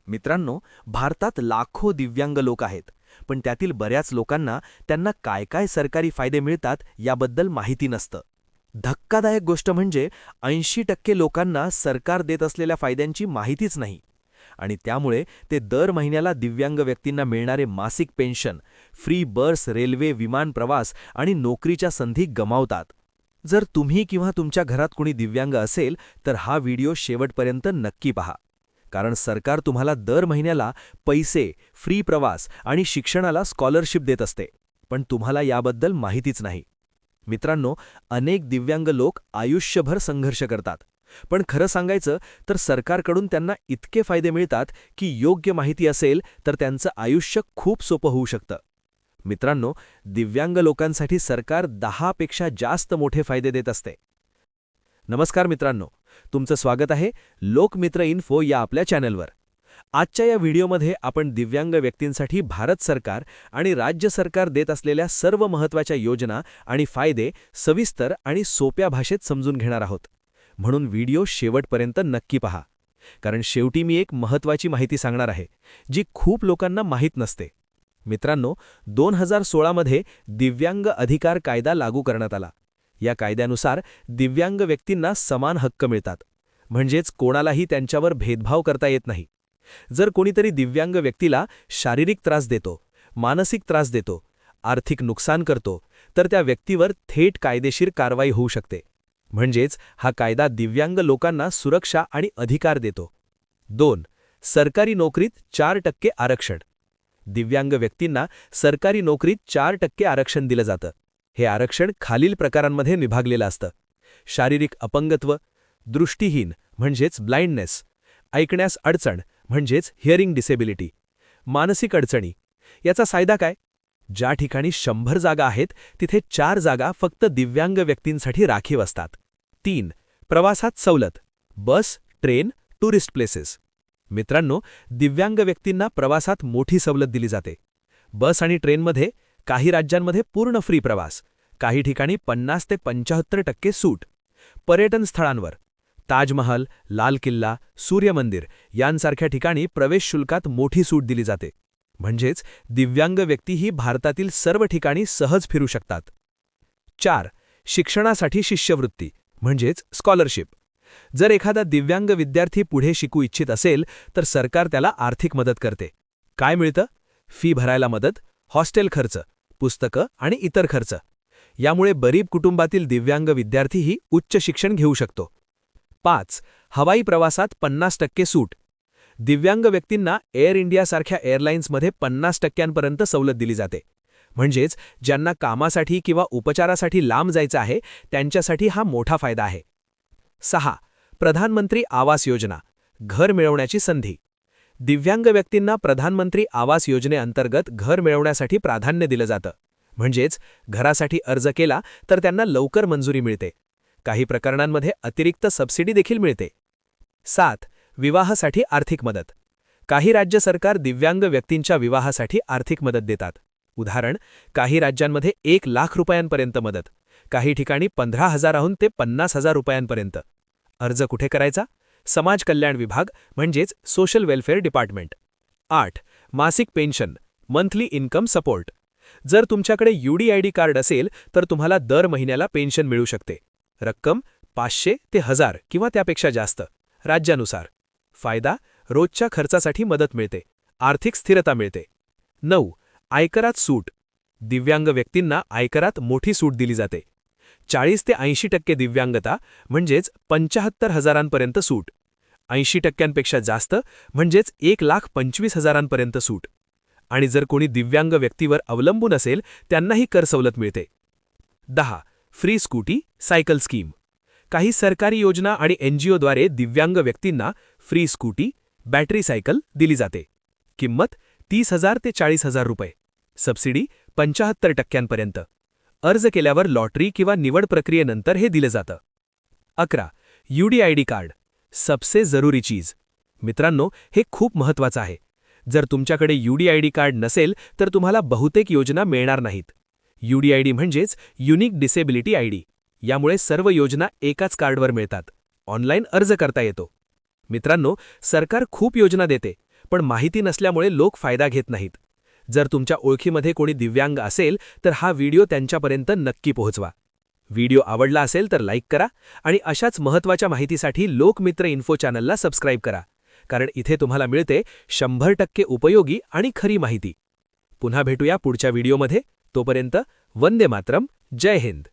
मित्रांनो, भारतात लाखो दिव्यांग लोक आहेत, पण त्यातील बऱ्याच लोकांना त्यांना काय काय सरकारी फायदे मिळतात याबद्दल माहिती नसतं. धक्कादायक गोष्ट म्हणजे 80% लोकांना सरकार देत असलेल्या फायद्यांची माहितीच नाही. आणि त्यामुळे ते दर महिन्याला दिव्यांग व्यक्तींना मिळणारे मासिक पेन्शन, फ्री बस, रेल्वे, विमान प्रवास आणि नोकरीच्या संधी गमावतात. जर तुम्ही किंवा तुमच्या घरात कुणी दिव्यांग असेल तर हा व्हिडिओ शेवटपर्यंत नक्की पहा. कारण सरकार तुम्हाला दर महिन्याला पैसे, फ्री प्रवास आणि शिक्षणाला स्कॉलरशिप देत असते, पण तुम्हाला याबद्दल माहितीच नाही. मित्रांनो, अनेक दिव्यांग लोक आयुष्यभर संघर्ष करतात, पण खरं सांगायचं तर सरकारकडून त्यांना इतके फायदे मिळतात की योग्य माहिती असेल तर त्यांचं आयुष्य खूप सोपं होऊ शकतं. मित्रांनो, दिव्यांग लोकांसाठी सरकार 10 पेक्षा जास्त मोठे फायदे देत असते. नमस्कार मित्रांनो, तुमचं स्वागत आहे लोकमित्र इन्फो या आपल्या चॅनलवर. आजच्या या व्हिडिओमध्ये आपण दिव्यांग व्यक्तींसाठी भारत सरकार आणि राज्य सरकार देत असलेल्या सर्व महत्त्वाच्या योजना आणि फायदे सविस्तर आणि सोप्या भाषेत समजून घेणार आहोत. म्हणून व्हिडिओ शेवटपर्यंत नक्की पहा, कारण शेवटी मी एक महत्त्वाची माहिती सांगणार आहे जी खूप लोकांना माहीत नसते. मित्रांनो, 2016 मध्ये दिव्यांग अधिकार कायदा लागू करण्यात आला. या कायद्यानुसार दिव्यांग व्यक्तींना समान हक्क मिळतात, म्हणजेच कोणालाही त्यांच्यावर भेदभाव करता येत नाही. जर कोणीतरी दिव्यांग व्यक्तीला शारीरिक त्रास देतो, मानसिक त्रास देतो, आर्थिक नुकसान करतो, तर त्या व्यक्तीवर थेट कायदेशीर कारवाई होऊ शकते. म्हणजेच हा कायदा दिव्यांग लोकांना सुरक्षा आणि अधिकार देतो. 2. सरकारी नोकरीत 4% आरक्षण. दिव्यांग व्यक्तींना सरकारी नोकरीत 4% आरक्षण दिलं जातं. हे आरक्षण खालील प्रकारांमध्ये विभागलेलं असतं: शारीरिक अपंगत्व, दृष्टीहीन म्हणजेच ब्लाइंडनेस, ऐकण्यास अडचण म्हणजेच हिअरिंग डिसेबिलिटी, मानसिक अडचणी. याचा फायदा काय? ज्या ठिकाणी 100 जागा आहेत तिथे 4 जागा फक्त दिव्यांग व्यक्तींसाठी राखीव असतात. 3. प्रवासात सवलत, बस, ट्रेन, टुरिस्ट प्लेसेस. मित्रांनो, दिव्यांग व्यक्तींना प्रवासात मोठी सवलत दिली जाते. बस आणि ट्रेनमध्ये काही राज्यांमध्ये पूर्ण फ्री प्रवास, काही ठिकाणी 50 ते 75% सूट. पर्यटन स्थळांवर ताजमहल, लाल किल्ला, सूर्यमंदिर यांसारख्या ठिकाणी प्रवेश शुल्कात मोठी सूट दिली जाते. म्हणजेच दिव्यांग व्यक्तीही भारतातील सर्व ठिकाणी सहज फिरू शकतात. 4. शिक्षणासाठी शिष्यवृत्ती म्हणजेच स्कॉलरशिप. जर एखादा दिव्यांग विद्यार्थी पुढे शिकू इच्छित असेल तर सरकार त्याला आर्थिक मदत करते. काय मिळतं? फी भरायला मदत, हॉस्टेल खर्च, पुस्तकं आणि इतर खर्च. यामुळे गरीब कुटुंबातील दिव्यांग विद्यार्थीही उच्च शिक्षण घेऊ शकतो. 5. हवाई प्रवासात 50% सूट. दिव्यांग व्यक्तींना एअर इंडियासारख्या एअरलाइन्समध्ये 50% सवलत दिली जाते. म्हणजेच ज्यांना कामासाठी किंवा उपचारासाठी लांब जायचं आहे त्यांच्यासाठी हा मोठा फायदा आहे. 6. प्रधानमंत्री आवास योजना, घर मिळवण्याची संधी. दिव्यांग व्यक्तींना प्रधानमंत्री आवास योजनेअंतर्गत घर मिळवण्यासाठी प्राधान्य दिलं जातं. म्हणजेच घरासाठी अर्ज केला तर त्यांना लवकर मंजुरी मिळते. काही प्रकरणांमध्ये अतिरिक्त सबसिडी देखील मिळते. 7. विवाहासाठी आर्थिक मदत. काही राज्य सरकार दिव्यांग व्यक्तींच्या विवाहासाठी आर्थिक मदत देतात. उदाहरण, काही राज्यांमध्ये 1 लाख रुपयांपर्यंत मदत, काही ठिकाणी 15,000 ते 50,000 रुपयांपर्यंत. अर्ज कुठे करायचा? समाज कल्याण विभाग म्हणजेच सोशल वेलफेअर डिपार्टमेंट. 8. मासिक पेन्शन, मंथली इन्कम सपोर्ट. जर तुमच्याकडे UDID कार्ड असेल तर तुम्हाला दर महिन्याला पेन्शन मिळू शकते. रक्कम 500 ते 1000 किंवा त्यापेक्षा जास्त, राज्यानुसार. फायदा: रोजच्या खर्चासाठी मदत मिळते, आर्थिक स्थिरता मिळते. 9. आयकरात सूट. दिव्यांग व्यक्तींना आयकरात मोठी सूट दिली जाते. 40 ते 80% दिव्यांगता म्हणजेच 75,000 सूट. 80% जास्त म्हणजेच 1,25,000 सूट. आणि जर कोणी दिव्यांग व्यक्तीवर अवलंबून असेल त्यांनाही कर सवलत मिळते. 10. Free scooty, cycle scheme. काही सरकारी योजना आणि NGOद्वारे दिव्यांग व्यक्तींना फ्री स्कूटी, बॅटरी सायकल दिली जाते. किंमत 30,000 ते 40,000 रुपये. सबसिडी 75% अर्ज केल्यावर लॉटरी किंवा निवड प्रक्रियेनंतर हे दिलं जातं. 11. UDID कार्ड, सबसे जरूरी चीज. मित्रांनो, हे खूप महत्त्वाचं आहे. जर तुमच्याकडे UDID कार्ड नसेल तर तुम्हाला बहुतेक योजना मिळणार नाहीत. UDID म्हणजेच युनिक डिसेबिलिटी ID. यामुळे सर्व योजना एकाच कार्डवर मिळतात. ऑनलाईन अर्ज करता येतो. मित्रांनो, सरकार खूप योजना देते, पण माहिती नसल्यामुळे लोक फायदा घेत नाहीत. जर तुमच्या ओळखीमध्ये कोणी दिव्यांग असेल तर हा व्हिडिओ त्यांच्यापर्यंत नक्की पोहोचवा. व्हिडिओ आवडला असेल तर लाईक करा आणि अशाच महत्त्वाच्या माहितीसाठी लोकमित्र इन्फो चॅनलला सबस्क्राईब करा, कारण इथे तुम्हाला मिळते 100% उपयोगी आणि खरी माहिती. पुन्हा भेटूया पुढच्या व्हिडिओमध्ये. तोपर्यंत वंदे मातरम. जय हिंद.